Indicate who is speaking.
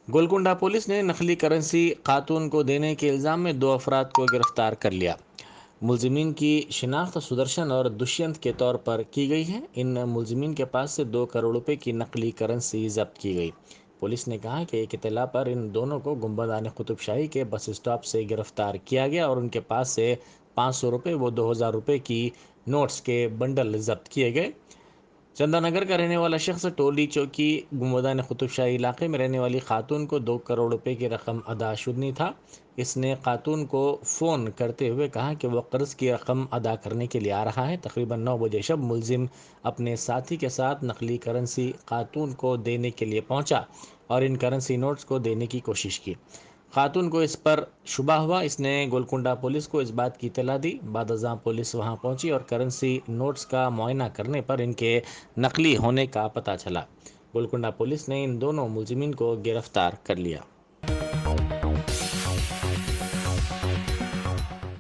Speaker 1: Golconda police نے نقلی currency خاتون کو دینے کے الزام میں 2 افراد کو گرفتار کر لیا۔ ملزمین کی شناخت سدرشن اور دشینت کے طور پر کی گئی ہے۔ ان ملزمین کے پاس سے 2 کروڑ روپے کی نقلی کرنسی ضبط کی گئی۔ پولیس نے کہا کہ ایک اطلاع پر ان دونوں کو گنبدان قطب شاہی کے بس اسٹاپ سے گرفتار کیا گیا اور ان کے پاس سے 500 روپے و 2000 روپے کی نوٹس کے بنڈل ضبط کیے گئے۔ چندہ نگر کا رہنے والا شخص ٹولی چوکی گنبدان قطب شاہی علاقے میں رہنے والی خاتون کو 2 کروڑ روپے کی رقم ادا شدنی تھا۔ اس نے خاتون کو فون کرتے ہوئے کہا کہ وہ قرض کی رقم ادا کرنے کے لیے آ رہا ہے۔ تقریباً 9 بجے شب ملزم اپنے ساتھی کے ساتھ نقلی کرنسی خاتون کو دینے کے لیے پہنچا اور ان کرنسی نوٹس کو دینے کی کوشش کی۔ خاتون کو اس پر شبہ ہوا۔ اس نے گولکنڈہ پولیس کو اس بات کی اطلاع دی۔ بعد ازاں پولیس وہاں پہنچی اور کرنسی نوٹس کا معائنہ کرنے پر ان کے نقلی ہونے کا پتہ چلا۔ گولکنڈہ پولیس نے ان دونوں ملزمین کو گرفتار کر لیا۔